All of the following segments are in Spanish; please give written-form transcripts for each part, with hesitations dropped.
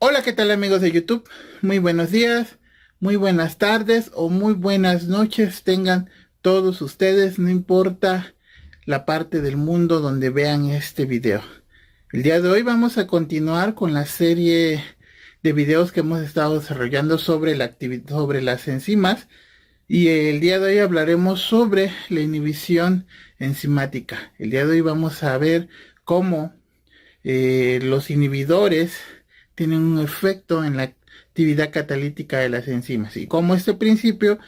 Hola, ¿qué tal amigos de YouTube? Muy buenos días, muy buenas tardes o muy buenas noches tengan todos ustedes, no importa la parte del mundo donde vean este video. El día de hoy vamos a continuar con la serie de videos que hemos estado desarrollando sobre sobre las enzimas y el día de hoy hablaremos sobre la inhibición enzimática. El día de hoy vamos a ver cómo los inhibidores tienen un efecto en la actividad catalítica de las enzimas y cómo este principio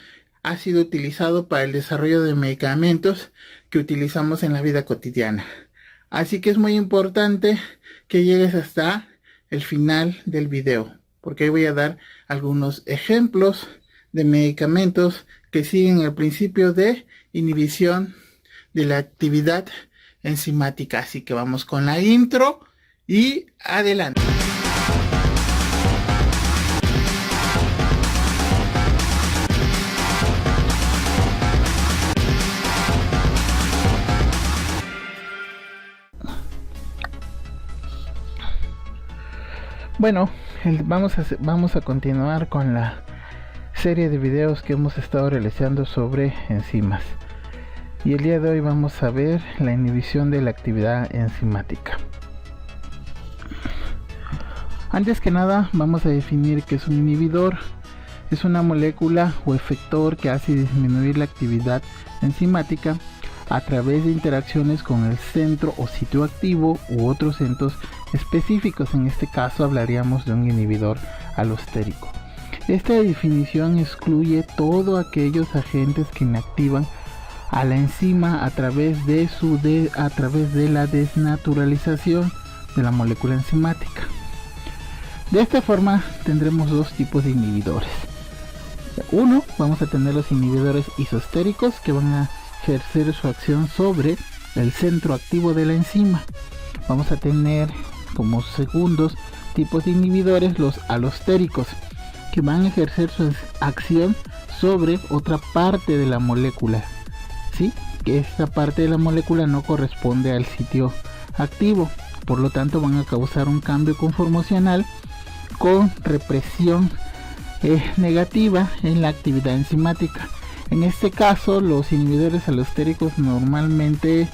ha sido utilizado para el desarrollo de medicamentos que utilizamos en la vida cotidiana. Así que es muy importante que llegues hasta el final del video, porque voy a dar algunos ejemplos de medicamentos que siguen el principio de inhibición de la actividad enzimática. Así que vamos con la intro y adelante. Bueno, vamos a continuar con la serie de videos que hemos estado realizando sobre enzimas. Y el día de hoy vamos a ver la inhibición de la actividad enzimática. Antes que nada, vamos a definir qué es un inhibidor. Es una molécula o efector que hace disminuir la actividad enzimática a través de interacciones con el centro o sitio activo u otros centros específicos. En este caso hablaríamos de un inhibidor alostérico. Esta definición excluye todos aquellos agentes que inactivan a la enzima a través de la desnaturalización de la molécula enzimática. De esta forma tendremos dos tipos de inhibidores. Uno, vamos a tener los inhibidores isostéricos que van a ejercer su acción sobre el centro activo de la enzima. Vamos a tener como segundos tipos de inhibidores los alostéricos que van a ejercer su acción sobre otra parte de la molécula, ¿sí? Que esta parte de la molécula no corresponde al sitio activo, por lo tanto van a causar un cambio conformacional con represión negativa en la actividad enzimática. En este caso, los inhibidores alostéricos normalmente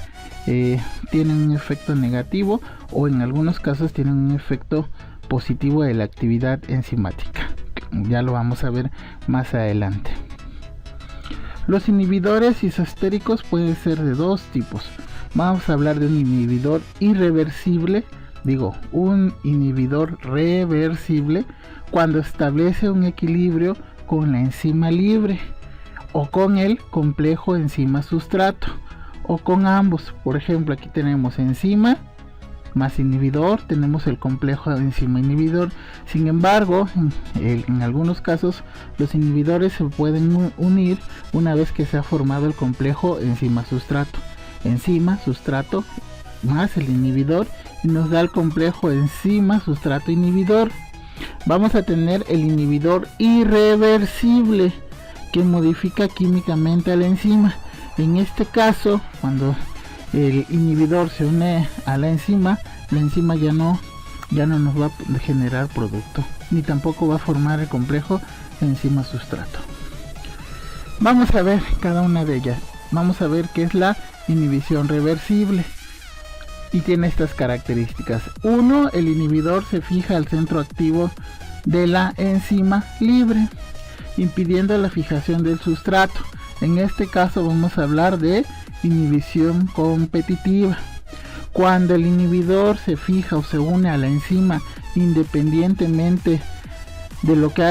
tienen un efecto negativo o en algunos casos tienen un efecto positivo de la actividad enzimática. Ya lo vamos a ver más adelante. Los inhibidores isostéricos pueden ser de dos tipos. Vamos a hablar de un inhibidor irreversible. Un inhibidor reversible cuando establece un equilibrio con la enzima libre o con el complejo enzima-sustrato o con ambos. Por ejemplo, aquí tenemos enzima más inhibidor, tenemos el complejo enzima-inhibidor. Sin embargo, en algunos casos los inhibidores se pueden unir una vez que se ha formado el complejo enzima-sustrato. Enzima-sustrato más el inhibidor y nos da el complejo enzima-sustrato-inhibidor. Vamos a tener el inhibidor irreversible que modifica químicamente a la enzima. En este caso, cuando el inhibidor se une a la enzima ya no nos va a generar producto, ni tampoco va a formar el complejo enzima-sustrato. Vamos a ver cada una de ellas. Vamos a ver qué es la inhibición reversible. Y tiene estas características. 1. El inhibidor se fija al centro activo de la enzima libre, impidiendo la fijación del sustrato. En este caso vamos a hablar de inhibición competitiva. Cuando el inhibidor se fija o se une a la enzima independientemente de lo que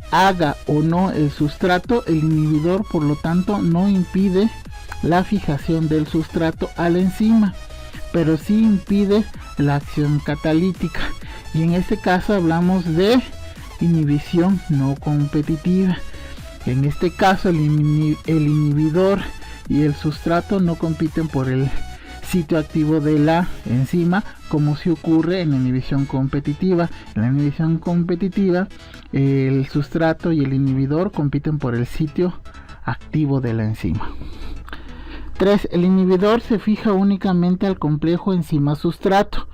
haga o no el sustrato, el inhibidor por lo tanto no impide la fijación del sustrato a la enzima, pero sí impide la acción catalítica, y en este caso hablamos de inhibición no competitiva. En este caso el inhibidor y el sustrato no compiten por el sitio activo de la enzima, como si ocurre en la inhibición competitiva. En la inhibición competitiva, el sustrato y el inhibidor compiten por el sitio activo de la enzima. 3. El inhibidor se fija únicamente al complejo enzima-sustrato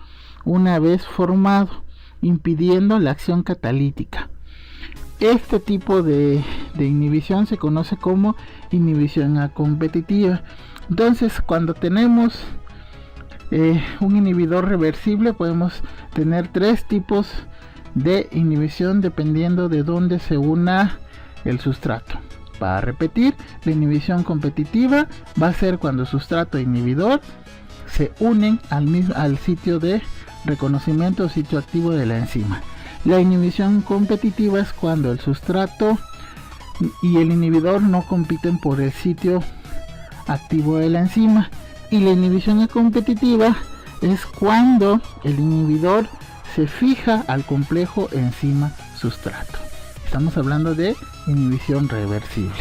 una vez formado. impidiendo la acción catalítica. Este tipo de inhibición se conoce como inhibición competitiva. Entonces, cuando tenemos un inhibidor reversible, podemos tener tres tipos de inhibición dependiendo de dónde se una el sustrato. Para repetir, la inhibición competitiva va a ser cuando sustrato e inhibidor se unen al sitio de reconocimiento o sitio activo de la enzima. La inhibición competitiva es cuando el sustrato y el inhibidor no compiten por el sitio activo de la enzima. Y la inhibición competitiva es cuando el inhibidor se fija al complejo enzima-sustrato. Estamos hablando de inhibición reversible.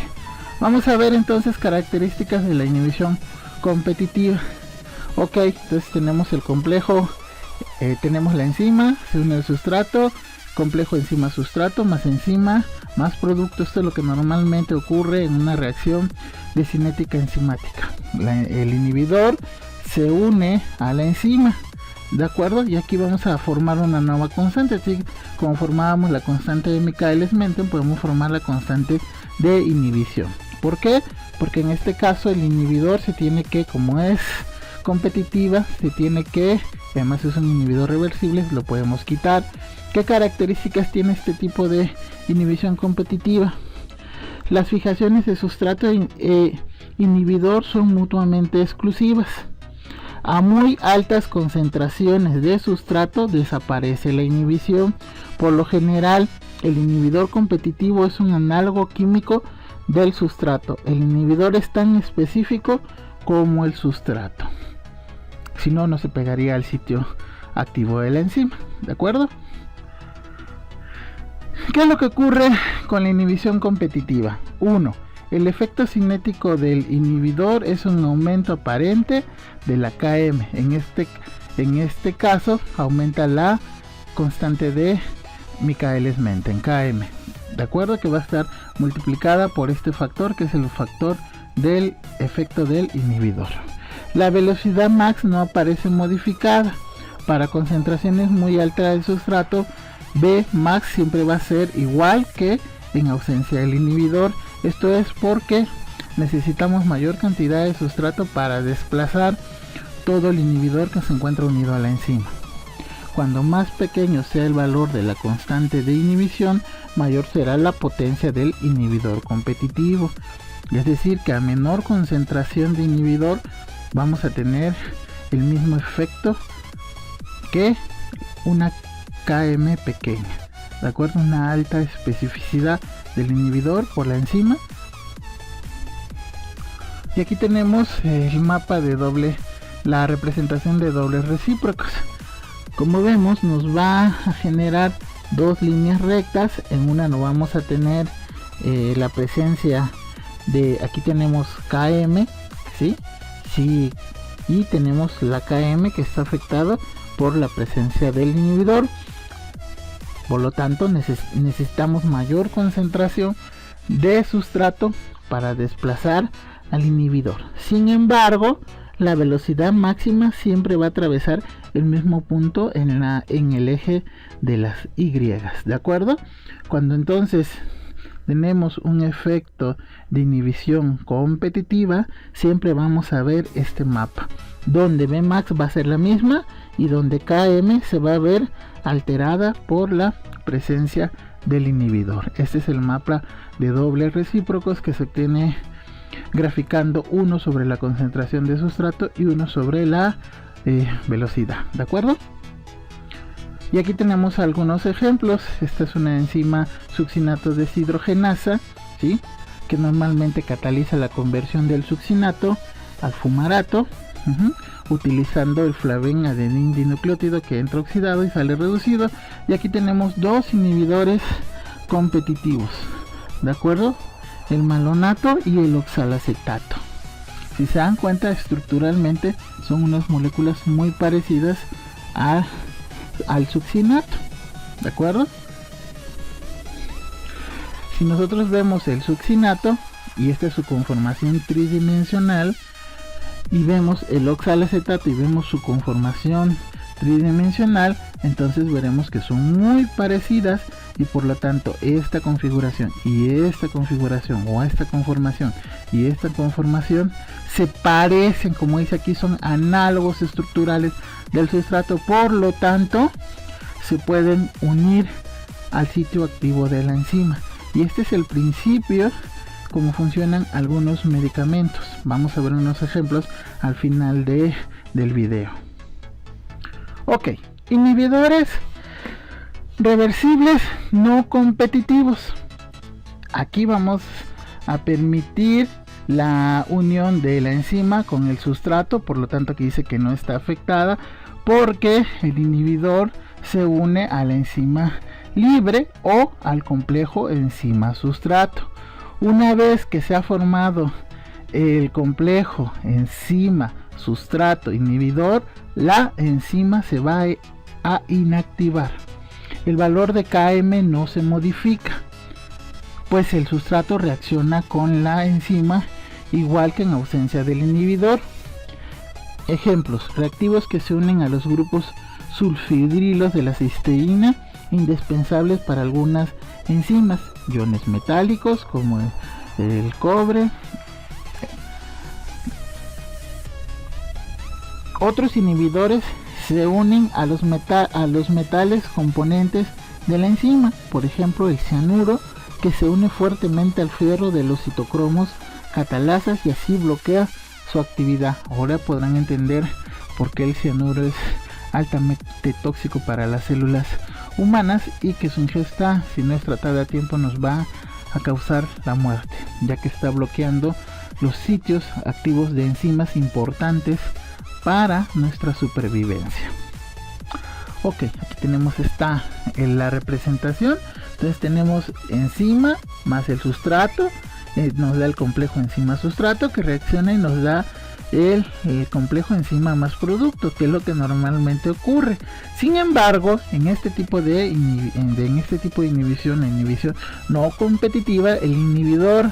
Vamos a ver entonces características de la inhibición competitiva. Ok, entonces tenemos el complejo, tenemos la enzima, se une el sustrato, complejo enzima-sustrato más enzima más producto. Esto es lo que normalmente ocurre en una reacción de cinética enzimática. El inhibidor se une a la enzima, ¿de acuerdo? Y aquí vamos a formar una nueva constante. Así como formábamos la constante de Michaelis-Menten, podemos formar la constante de inhibición. ¿Por qué? Porque en este caso el inhibidor se tiene que, como es competitiva, se tiene que, además es un inhibidor reversible, lo podemos quitar. ¿Qué características tiene este tipo de inhibición competitiva? Las fijaciones de sustrato e inhibidor son mutuamente exclusivas. A muy altas concentraciones de sustrato desaparece la inhibición. Por lo general, el inhibidor competitivo es un análogo químico del sustrato. El inhibidor es tan específico como el sustrato. Si no, no se pegaría al sitio activo de la enzima, ¿de acuerdo? ¿Qué es lo que ocurre con la inhibición competitiva? 1. El efecto cinético del inhibidor es un aumento aparente de la Km. En este caso aumenta la constante de Michaelis-Menten, Km. ¿De acuerdo? Que va a estar multiplicada por este factor, que es el factor del efecto del inhibidor. La velocidad max no aparece modificada. Para concentraciones muy altas del sustrato, B max siempre va a ser igual que en ausencia del inhibidor. Esto es porque necesitamos mayor cantidad de sustrato para desplazar todo el inhibidor que se encuentra unido a la enzima. Cuando más pequeño sea el valor de la constante de inhibición, mayor será la potencia del inhibidor competitivo. Es decir, que a menor concentración de inhibidor vamos a tener el mismo efecto que una Km pequeña, ¿de acuerdo? Una alta especificidad del inhibidor por la enzima. Y aquí tenemos el mapa de la representación de dobles recíprocos. Como vemos, nos va a generar dos líneas rectas. En una no vamos a tener la presencia de, aquí tenemos Km, ¿sí? Sí, y tenemos la Km que está afectada por la presencia del inhibidor. Por lo tanto, necesitamos mayor concentración de sustrato para desplazar al inhibidor. Sin embargo, la velocidad máxima siempre va a atravesar el mismo punto en el eje de las Y, ¿de acuerdo? Cuando entonces tenemos un efecto de inhibición competitiva, siempre vamos a ver este mapa, donde Vmax va a ser la misma y donde Km se va a ver alterada por la presencia del inhibidor. Este es el mapa de dobles recíprocos que se obtiene graficando uno sobre la concentración de sustrato y uno sobre la velocidad, ¿de acuerdo? Y aquí tenemos algunos ejemplos. Esta es una enzima succinato deshidrogenasa, ¿sí? Que normalmente cataliza la conversión del succinato al fumarato, utilizando el flaven adenin dinucleótido que entra oxidado y sale reducido. Y aquí tenemos dos inhibidores competitivos, ¿de acuerdo? El malonato y el oxalacetato. Si se dan cuenta, estructuralmente son unas moléculas muy parecidas al succinato, ¿de acuerdo? Si nosotros vemos el succinato, y esta es su conformación tridimensional, y vemos el oxalacetato y vemos su conformación tridimensional, entonces veremos que son muy parecidas y por lo tanto esta configuración y esta configuración, o esta conformación y esta conformación, se parecen, como dice aquí, son análogos estructurales del sustrato, por lo tanto se pueden unir al sitio activo de la enzima. Y este es el principio cómo funcionan algunos medicamentos. Vamos a ver unos ejemplos al final del video. Ok, inhibidores reversibles no competitivos. Aquí vamos a permitir la unión de la enzima con el sustrato, por lo tanto aquí dice que no está afectada porque el inhibidor se une a la enzima libre o al complejo enzima sustrato. Una vez que se ha formado el complejo enzima sustrato inhibidor, la enzima se va a inactivar. El valor de Km no se modifica, pues el sustrato reacciona con la enzima igual que en ausencia del inhibidor. Ejemplos: reactivos que se unen a los grupos sulfidrilos de la cisteína, indispensables para algunas enzimas, iones metálicos como el cobre. Otros inhibidores se unen a los metales componentes de la enzima, por ejemplo el cianuro, que se une fuertemente al fierro de los citocromos catalasas y así bloquea su actividad. Ahora podrán entender por qué el cianuro es altamente tóxico para las células humanas y que su ingesta, si no es tratada a tiempo, nos va a causar la muerte, ya que está bloqueando los sitios activos de enzimas importantes para nuestra supervivencia. Ok, aquí tenemos la representación. Entonces tenemos enzima más el sustrato, nos da el complejo enzima sustrato que reacciona y nos da el complejo enzima más producto, que es lo que normalmente ocurre. Sin embargo, en este tipo de inhibición, la inhibición no competitiva, el inhibidor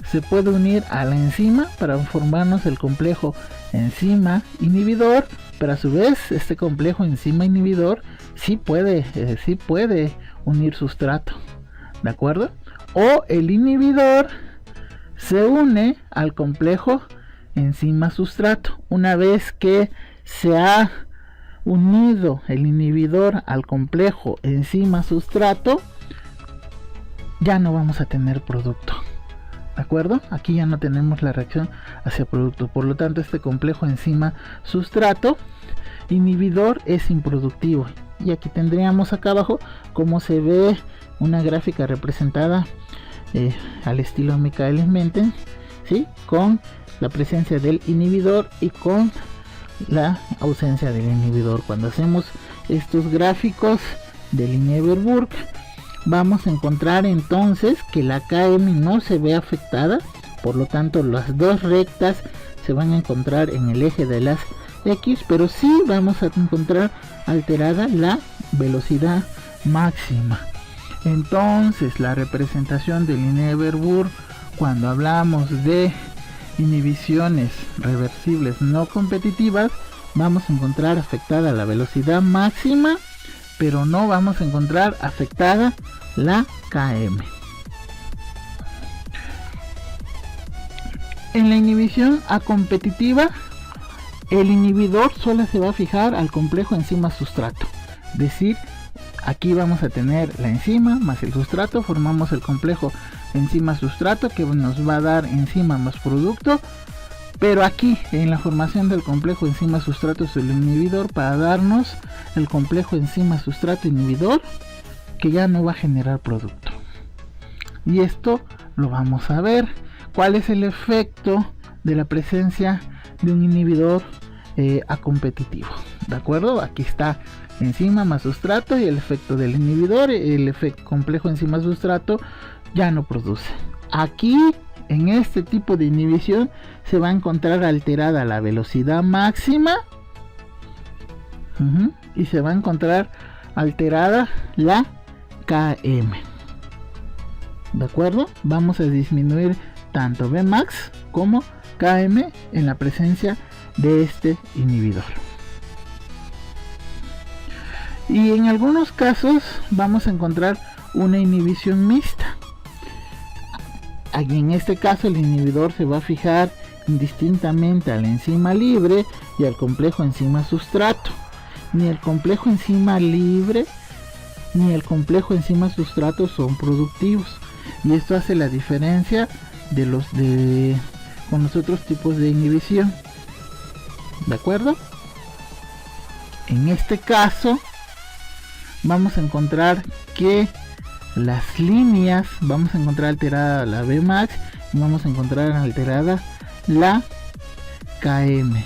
se puede unir a la enzima para formarnos el complejo enzima inhibidor, pero a su vez este complejo enzima inhibidor sí puede unir sustrato, ¿de acuerdo? O el inhibidor se une al complejo enzima sustrato. Una vez que se ha unido el inhibidor al complejo enzima sustrato, ya no vamos a tener producto, ¿de acuerdo? Aquí ya no tenemos la reacción hacia producto, por lo tanto este complejo enzima sustrato inhibidor es improductivo. Y aquí tendríamos acá abajo como se ve una gráfica representada al estilo Michaelis-Menten, ¿sí? Con la presencia del inhibidor y con la ausencia del inhibidor. Cuando hacemos estos gráficos de Lineweber-Burk, vamos a encontrar entonces que la Km no se ve afectada, por lo tanto las dos rectas se van a encontrar en el eje de las X, pero sí vamos a encontrar alterada la velocidad máxima. Entonces la representación de Lineweber-Burk, cuando hablamos de inhibiciones reversibles no competitivas, vamos a encontrar afectada la velocidad máxima, pero no vamos a encontrar afectada la Km. En la inhibición acompetitiva, el inhibidor solo se va a fijar al complejo enzima sustrato, es decir, aquí vamos a tener la enzima más el sustrato, formamos el complejo enzima sustrato que nos va a dar enzima más producto, pero aquí en la formación del complejo enzima sustrato es el inhibidor para darnos el complejo enzima sustrato inhibidor que ya no va a generar producto. Y esto lo vamos a ver. ¿Cuál es el efecto de la presencia de un inhibidor acompetitivo? ¿De acuerdo? Aquí está enzima más sustrato y el efecto del inhibidor, el efecto complejo enzima sustrato ya no produce. Aquí en este tipo de inhibición se va a encontrar alterada la velocidad máxima y se va a encontrar alterada la Km. ¿De acuerdo? Vamos a disminuir tanto Vmax como Km en la presencia de este inhibidor. Y en algunos casos vamos a encontrar una inhibición mixta. Aquí en este caso el inhibidor se va a fijar indistintamente a la enzima libre y al complejo enzima sustrato. Ni el complejo enzima libre ni el complejo enzima sustrato son productivos, y esto hace la diferencia con los otros tipos de inhibición. ¿De acuerdo? En este caso vamos a encontrar que las líneas, vamos a encontrar alterada la Bmax y vamos a encontrar alterada la Km.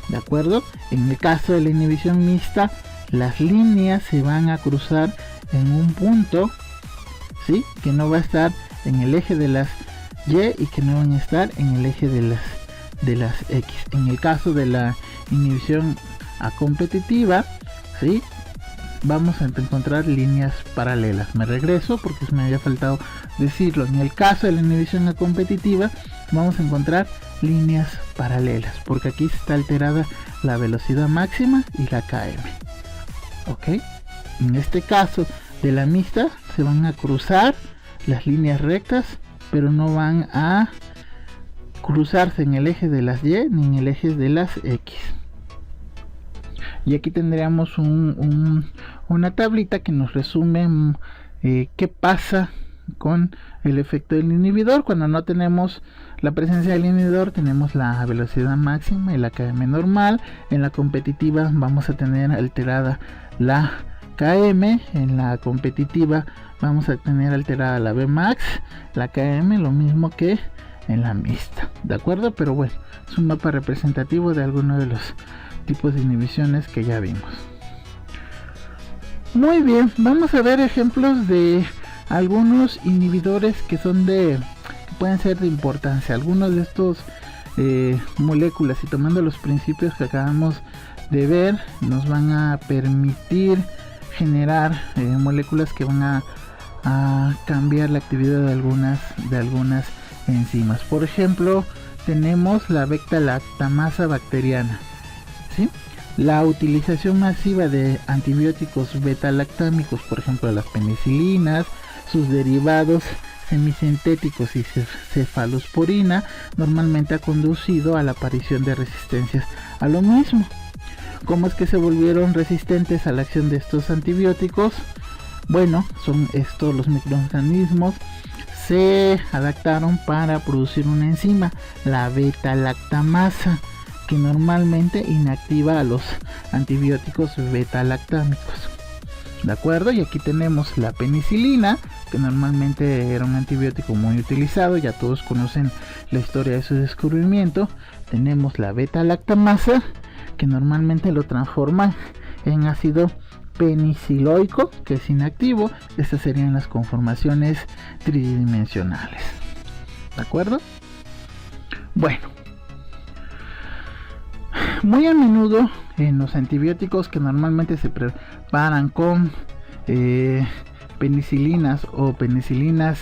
¿De acuerdo? En el caso de la inhibición mixta, las líneas se van a cruzar en un punto, ¿sí?, que no va a estar en el eje de las Y y que no van a estar en el eje de las X. En el caso de la inhibición competitiva, ¿sí?, vamos a encontrar líneas paralelas. Me regreso porque me había faltado decirlo. En el caso de la inhibición competitiva vamos a encontrar líneas paralelas porque aquí está alterada la velocidad máxima y la Km. Ok, en este caso de la mixta se van a cruzar las líneas rectas, pero no van a cruzarse en el eje de las Y ni en el eje de las X. Y aquí tendríamos una tablita que nos resume qué pasa con el efecto del inhibidor. Cuando no tenemos la presencia del inhibidor, tenemos la velocidad máxima y la Km normal. En la competitiva vamos a tener alterada la Km. En la competitiva vamos a tener alterada la Vmax, la Km, lo mismo que en la mixta. ¿De acuerdo? Pero bueno, es un mapa representativo de algunos de los tipos de inhibiciones que ya vimos. Muy bien, vamos a ver ejemplos de algunos inhibidores que pueden ser de importancia. Algunos de estos moléculas, y tomando los principios que acabamos de ver, nos van a permitir generar moléculas que van a cambiar la actividad de algunas enzimas. Por ejemplo, tenemos la beta-lactamasa bacteriana, ¿sí? La utilización masiva de antibióticos beta-lactámicos, por ejemplo las penicilinas, sus derivados semisintéticos y cefalosporina, normalmente ha conducido a la aparición de resistencias a lo mismo. ¿Cómo es que se volvieron resistentes a la acción de estos antibióticos? Bueno, son estos los microorganismos se adaptaron para producir una enzima, la beta-lactamasa, que normalmente inactiva a los antibióticos beta-lactámicos. ¿De acuerdo? Y aquí tenemos la penicilina, que normalmente era un antibiótico muy utilizado, ya todos conocen la historia de su descubrimiento. Tenemos la beta-lactamasa, que normalmente lo transforman en ácido peniciloico, que es inactivo. Estas serían las conformaciones tridimensionales. ¿De acuerdo? Bueno, muy a menudo en los antibióticos que normalmente se preparan con penicilinas o penicilinas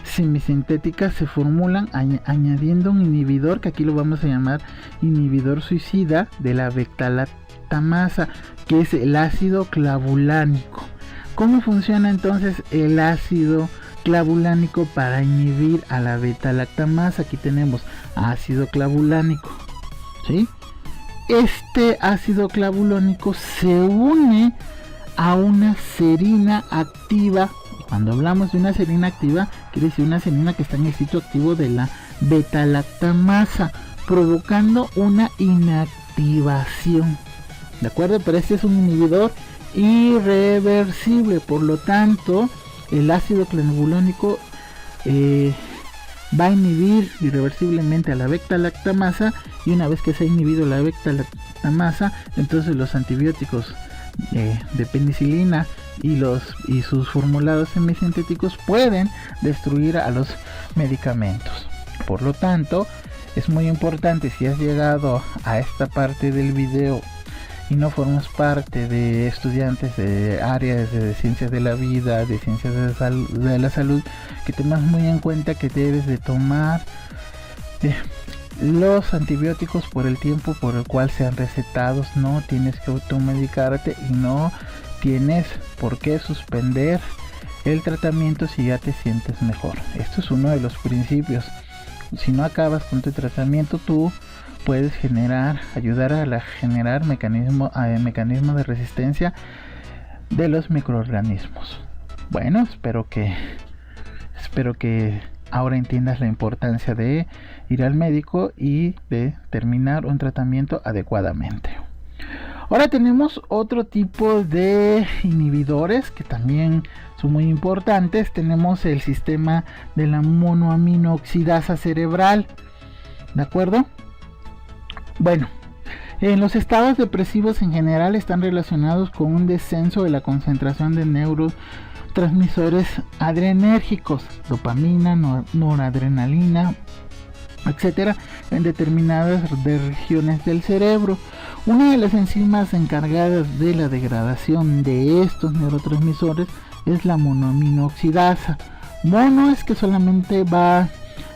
semisintéticas, se formulan añadiendo un inhibidor, que aquí lo vamos a llamar inhibidor suicida de la beta-lactamasa, que es el ácido clavulánico. ¿Cómo funciona entonces el ácido clavulánico para inhibir a la beta-lactamasa? Aquí tenemos ácido clavulánico, ¿sí? Este ácido clavulánico se une a una serina activa. Cuando hablamos de una serina activa, quiere decir una serina que está en el sitio activo de la beta-lactamasa, provocando una inactivación. ¿De acuerdo? Pero este es un inhibidor irreversible, por lo tanto el ácido clavulánico va a inhibir irreversiblemente a la beta-lactamasa, y una vez que se ha inhibido la beta-lactamasa, entonces los antibióticos de penicilina y sus formulados semisintéticos pueden destruir a los medicamentos. Por lo tanto, es muy importante, si has llegado a esta parte del video y no formas parte de estudiantes de áreas de ciencias de la vida, de ciencias de la salud, que tengas muy en cuenta que debes de tomar los antibióticos por el tiempo por el cual sean recetados. No tienes que automedicarte y no tienes por qué suspender el tratamiento si ya te sientes mejor. Esto es uno de los principios. Si no acabas con tu tratamiento, tú puedes ayudar a generar mecanismo de resistencia de los microorganismos. Bueno, espero que ahora entiendas la importancia de ir al médico y de terminar un tratamiento adecuadamente. Ahora tenemos otro tipo de inhibidores que también son muy importantes. Tenemos el sistema de la monoaminooxidasa cerebral, ¿de acuerdo? Bueno, en los estados depresivos en general están relacionados con un descenso de la concentración de neurotransmisores adrenérgicos, dopamina, noradrenalina, etcétera, en determinadas regiones del cerebro. Una de las enzimas encargadas de la degradación de estos neurotransmisores es la monoaminooxidasa. Mono es que solamente va a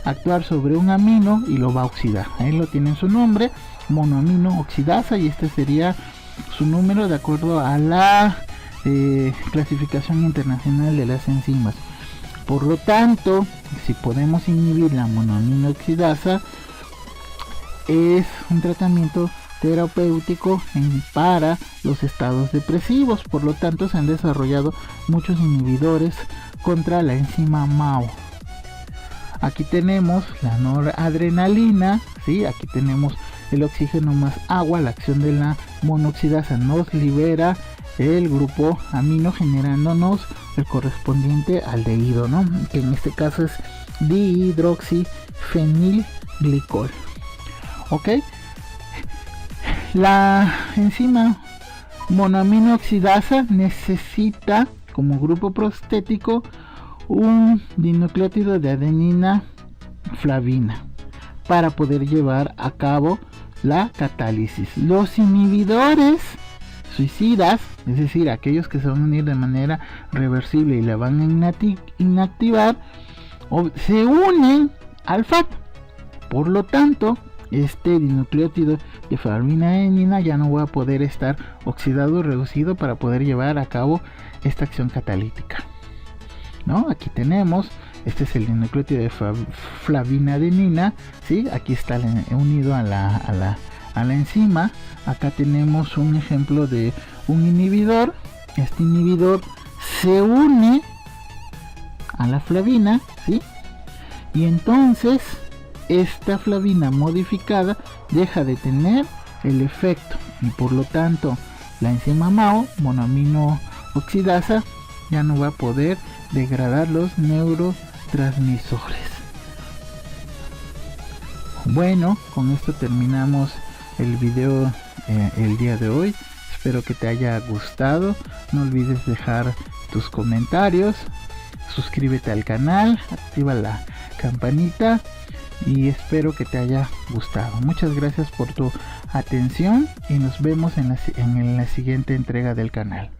actuar sobre un amino y lo va a oxidar. Ahí lo tiene en su nombre, monoaminooxidasa, y este sería su número de acuerdo a la clasificación internacional de las enzimas. Por lo tanto, si podemos inhibir la monoaminooxidasa, es un tratamiento terapéutico para los estados depresivos. Por lo tanto, se han desarrollado muchos inhibidores contra la enzima MAO. Aquí tenemos la noradrenalina, ¿sí? Aquí tenemos el oxígeno más agua. La acción de la monoxidasa nos libera el grupo amino, generándonos el correspondiente aldehído, ¿no? Que en este caso es dihidroxifenilglicol. ¿Ok? La enzima monoaminooxidasa necesita como grupo prostético un dinucleótido de adenina flavina para poder llevar a cabo la catálisis. Los inhibidores suicidas, es decir, aquellos que se van a unir de manera reversible y la van a inactivar, se unen al FAT. Por lo tanto, este dinucleótido de flavina ya no va a poder estar oxidado o reducido para poder llevar a cabo esta acción catalítica, ¿no? Aquí tenemos, este es el dinucleótido de flavinadenina, ¿sí? Aquí está unido a la enzima. Acá tenemos un ejemplo de un inhibidor. Este inhibidor se une a la flavina, ¿sí? Y entonces esta flavina modificada deja de tener el efecto, y por lo tanto la enzima MAO, monoaminooxidasa, ya no va a poder degradar los neurotransmisores. Bueno, con esto terminamos el video el día de hoy. Espero que te haya gustado. No olvides dejar tus comentarios, suscríbete al canal, activa la campanita y espero que te haya gustado. Muchas gracias por tu atención y nos vemos en la siguiente entrega del canal.